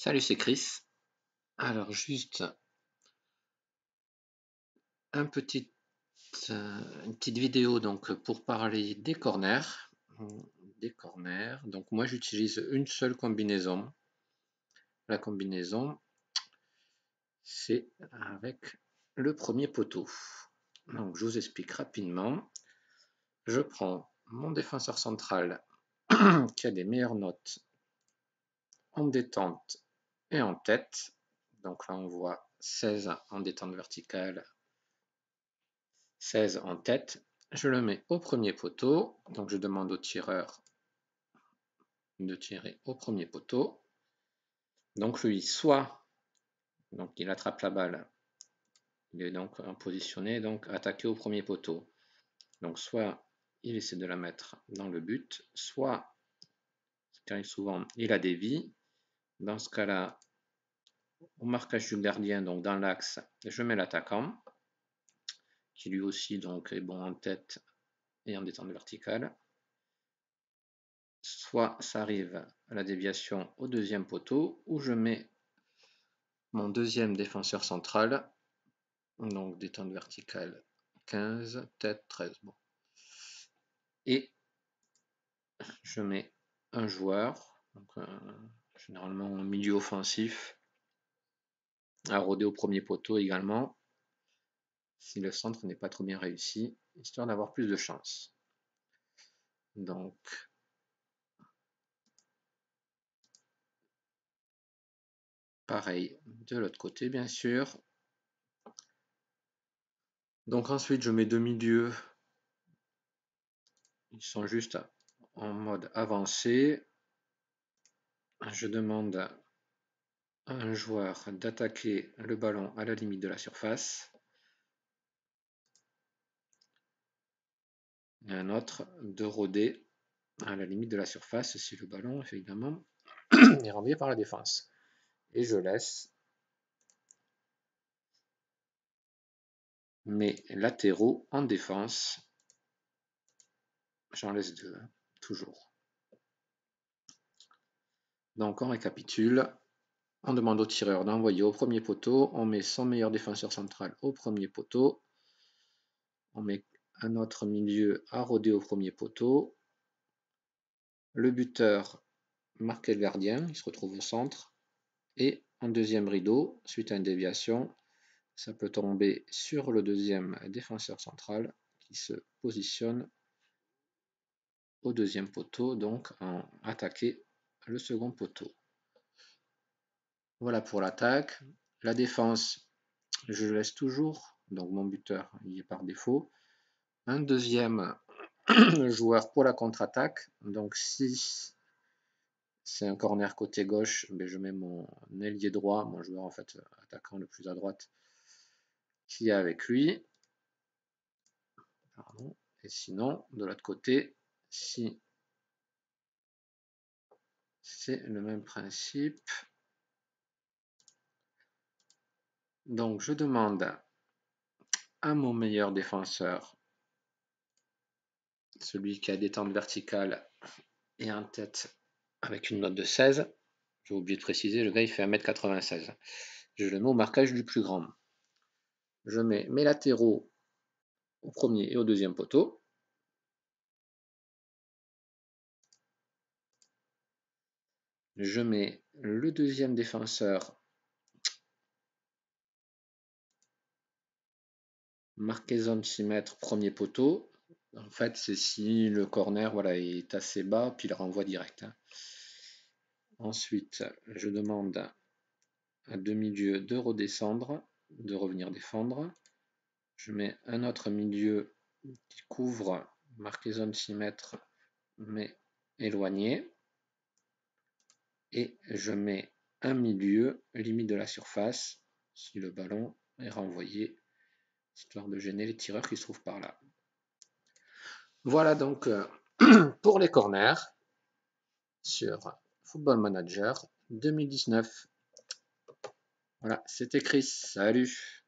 Salut, c'est Chris. Alors, juste une petite vidéo donc pour parler des corners. Donc, moi, j'utilise une seule combinaison. La combinaison, c'est avec le premier poteau. Donc, je vous explique rapidement. Je prends mon défenseur central qui a des meilleures notes en détente et en tête. Donc là, on voit 16 en détente verticale, 16 en tête. Je le mets au premier poteau. Donc je demande au tireur de tirer au premier poteau. Donc lui, soit il attrape la balle, il est donc positionné, donc attaqué au premier poteau. Donc soit il essaie de la mettre dans le but, soit, ce qui arrive souvent, il a des vies. Dans ce cas-là, au marquage du gardien, donc dans l'axe, je mets l'attaquant, qui lui aussi donc est bon en tête et en détente verticale. Soit ça arrive à la déviation au deuxième poteau, où je mets mon deuxième défenseur central, donc détente verticale 15, tête 13. Bon. Et je mets un joueur, donc généralement un milieu offensif, à rôder au premier poteau également, si le centre n'est pas trop bien réussi, histoire d'avoir plus de chance. Donc, pareil de l'autre côté, bien sûr. Donc ensuite, je mets deux milieux. Ils sont juste en mode avancé. Je demande à un joueur d'attaquer le ballon à la limite de la surface. Et un autre de rôder à la limite de la surface si le ballon, évidemment, est renvoyé par la défense. Et je laisse mes latéraux en défense. J'en laisse deux, toujours. Donc on récapitule. On demande au tireur d'envoyer au premier poteau. On met son meilleur défenseur central au premier poteau. On met un autre milieu à rôder au premier poteau. Le buteur marque le gardien, il se retrouve au centre. Et en deuxième rideau, suite à une déviation, ça peut tomber sur le deuxième défenseur central qui se positionne au deuxième poteau, donc en attaquer le second poteau. Voilà pour l'attaque. La défense, je laisse toujours, donc mon buteur il est par défaut. Un deuxième joueur pour la contre-attaque, donc si c'est un corner côté gauche, ben je mets mon ailier droit, mon joueur en fait attaquant le plus à droite, qui est avec lui. Pardon. Et sinon, de l'autre côté, si c'est le même principe, donc je demande à mon meilleur défenseur, celui qui a détente verticale et en tête avec une note de 16, j'ai oublié de préciser, le gars il fait 1m96. Je le mets au marquage du plus grand. Je mets mes latéraux au premier et au deuxième poteau. Je mets le deuxième défenseur marqué zone 6 mètres, premier poteau. En fait, c'est si le corner voilà, est assez bas, puis il renvoie direct. Ensuite, je demande à deux milieux de redescendre, de revenir défendre. Je mets un autre milieu qui couvre, marqué zone 6 mètres, mais éloigné. Et je mets un milieu, limite de la surface, si le ballon est renvoyé, histoire de gêner les tireurs qui se trouvent par là. Voilà donc pour les corners sur Football Manager 2019. Voilà, c'était Chris. Salut!